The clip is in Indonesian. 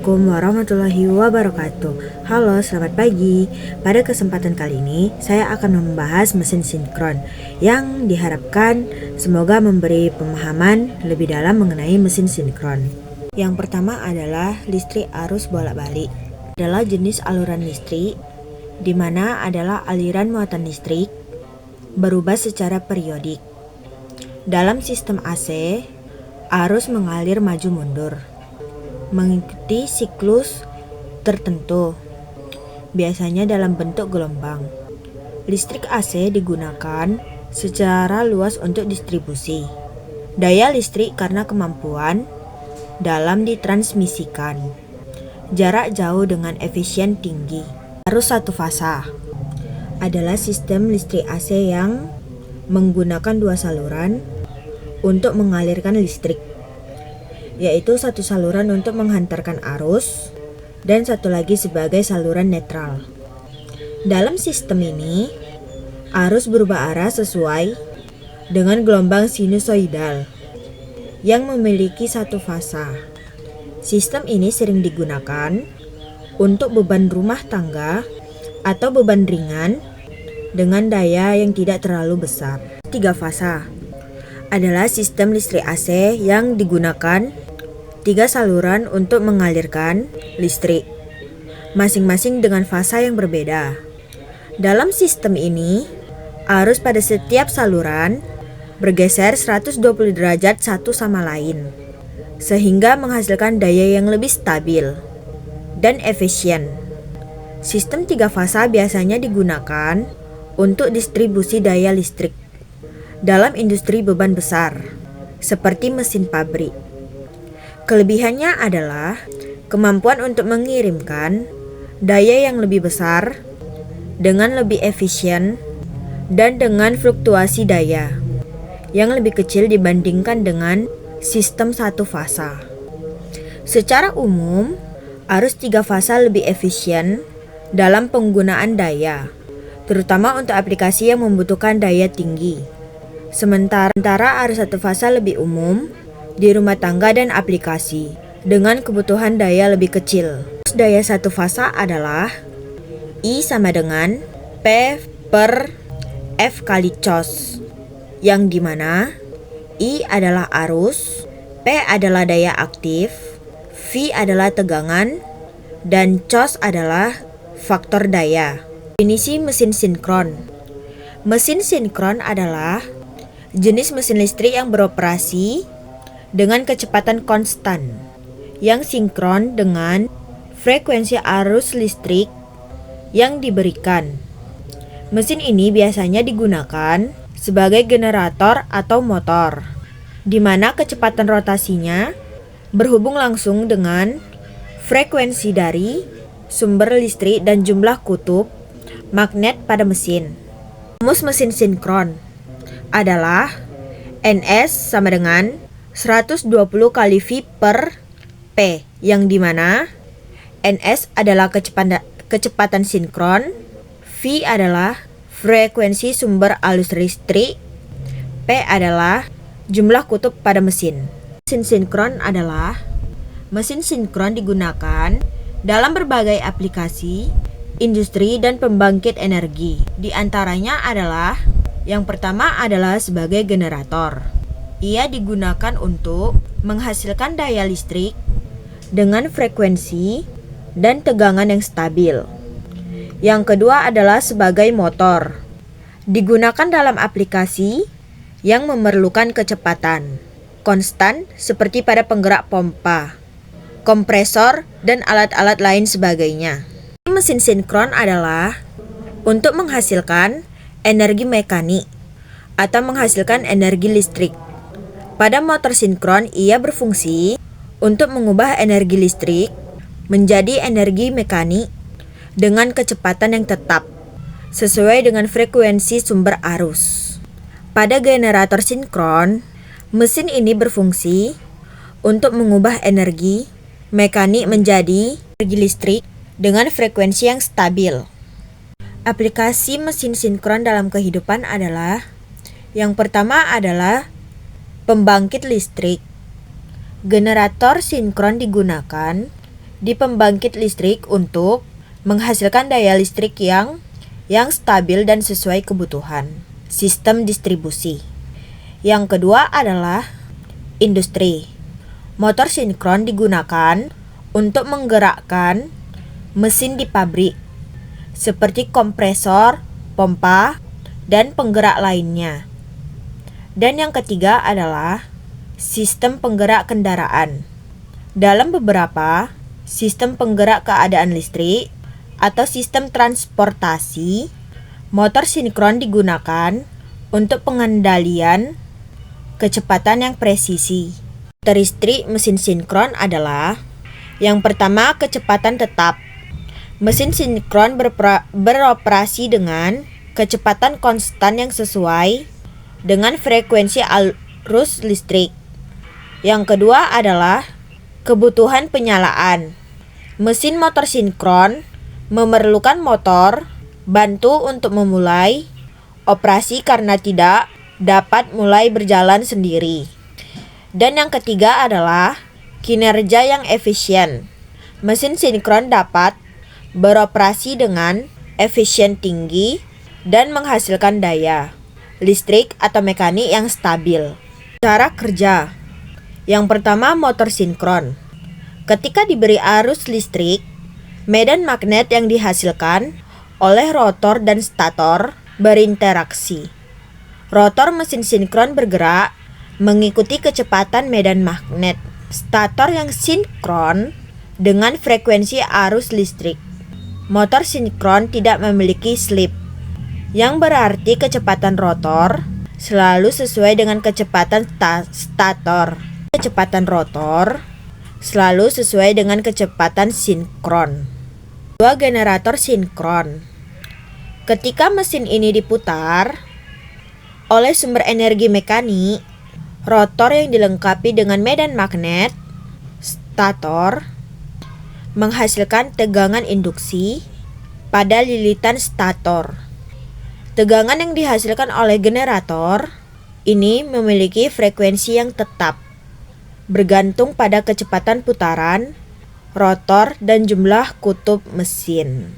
Assalamualaikum warahmatullahi wabarakatuh. Halo, selamat pagi. Pada kesempatan kali ini, saya akan membahas mesin sinkron yang diharapkan semoga memberi pemahaman lebih dalam mengenai mesin sinkron. Yang pertama adalah listrik arus bolak-balik. Adalah jenis aluran listrik di mana adalah aliran muatan listrik berubah secara periodik. Dalam sistem AC, arus mengalir maju mundur mengikuti siklus tertentu, biasanya dalam bentuk gelombang. Listrik AC digunakan secara luas untuk distribusi daya listrik karena kemampuan dalam ditransmisikan jarak jauh dengan efisien tinggi. Arus satu fasa adalah sistem listrik AC yang menggunakan dua saluran untuk mengalirkan listrik, yaitu satu saluran untuk menghantarkan arus dan satu lagi sebagai saluran netral. Dalam sistem ini, arus berubah arah sesuai dengan gelombang sinusoidal yang memiliki satu fasa. Sistem ini sering digunakan untuk beban rumah tangga atau beban ringan dengan daya yang tidak terlalu besar. Tiga fasa adalah sistem listrik AC yang digunakan tiga saluran untuk mengalirkan listrik, masing-masing dengan fasa yang berbeda. Dalam sistem ini, arus pada setiap saluran bergeser 120 derajat satu sama lain, sehingga menghasilkan daya yang lebih stabil dan efisien. Sistem tiga fasa biasanya digunakan untuk distribusi daya listrik dalam industri beban besar, seperti mesin pabrik. Kelebihannya adalah kemampuan untuk mengirimkan daya yang lebih besar dengan lebih efisien dan dengan fluktuasi daya yang lebih kecil dibandingkan dengan sistem satu fasa. Secara umum, arus tiga fasa lebih efisien dalam penggunaan daya, terutama untuk aplikasi yang membutuhkan daya tinggi. Sementara arus satu fasa lebih umum di rumah tangga dan aplikasi dengan kebutuhan daya lebih kecil. Daya satu fasa adalah I sama dengan P per F kali COS, yang dimana I adalah arus, P adalah daya aktif, V adalah tegangan, dan COS adalah faktor daya. Definisi mesin sinkron. Mesin sinkron adalah jenis mesin listrik yang beroperasi dengan kecepatan konstan yang sinkron dengan frekuensi arus listrik yang diberikan. Mesin ini biasanya digunakan sebagai generator atau motor, di mana kecepatan rotasinya berhubung langsung dengan frekuensi dari sumber listrik dan jumlah kutub magnet pada mesin. Rumus mesin sinkron adalah NS sama dengan 120 kali V per P, yang dimana NS adalah kecepatan sinkron, V adalah frekuensi sumber arus listrik, P adalah jumlah kutub pada mesin. Mesin sinkron adalah mesin sinkron digunakan dalam berbagai aplikasi, industri, dan pembangkit energi. Di antaranya adalah yang pertama adalah sebagai generator. Ia digunakan untuk menghasilkan daya listrik dengan frekuensi dan tegangan yang stabil. Yang kedua adalah sebagai motor. Digunakan dalam aplikasi yang memerlukan kecepatan konstan seperti pada penggerak pompa, kompresor, dan alat-alat lain sebagainya. Mesin sinkron adalah untuk menghasilkan energi mekanik atau menghasilkan energi listrik. Pada motor sinkron, ia berfungsi untuk mengubah energi listrik menjadi energi mekanik dengan kecepatan yang tetap, sesuai dengan frekuensi sumber arus. Pada generator sinkron, mesin ini berfungsi untuk mengubah energi mekanik menjadi energi listrik dengan frekuensi yang stabil. Aplikasi mesin sinkron dalam kehidupan adalah yang pertama adalah pembangkit listrik. Generator sinkron digunakan di pembangkit listrik untuk menghasilkan daya listrik yang stabil dan sesuai kebutuhan. Sistem distribusi. Yang kedua adalah industri. Motor sinkron digunakan untuk menggerakkan mesin di pabrik, seperti kompresor, pompa, dan penggerak lainnya. Dan yang ketiga adalah sistem penggerak kendaraan. Dalam beberapa sistem penggerak keadaan listrik atau sistem transportasi, motor sinkron digunakan untuk pengendalian kecepatan yang presisi. Karakteristik mesin sinkron adalah: yang pertama, kecepatan tetap. Mesin sinkron beroperasi dengan kecepatan konstan yang sesuai dengan frekuensi arus listrik. Yang kedua adalah kebutuhan penyalaan. Mesin motor sinkron memerlukan motor bantu untuk memulai operasi karena tidak dapat mulai berjalan sendiri. Dan yang ketiga adalah kinerja yang efisien. Mesin sinkron dapat beroperasi dengan efisien tinggi dan menghasilkan daya listrik atau mekanik yang stabil. Cara kerja. Yang pertama, motor sinkron. Ketika diberi arus listrik, medan magnet yang dihasilkan oleh rotor dan stator berinteraksi. Rotor mesin sinkron bergerak mengikuti kecepatan medan magnet stator yang sinkron dengan frekuensi arus listrik. Motor sinkron tidak memiliki slip, yang berarti kecepatan rotor selalu sesuai dengan kecepatan stator. Kecepatan rotor selalu sesuai dengan kecepatan sinkron. Dua generator sinkron. Ketika mesin ini diputar oleh sumber energi mekanik, rotor yang dilengkapi dengan medan magnet stator menghasilkan tegangan induksi pada lilitan stator. Tegangan yang dihasilkan oleh generator ini memiliki frekuensi yang tetap, bergantung pada kecepatan putaran rotor dan jumlah kutub mesin.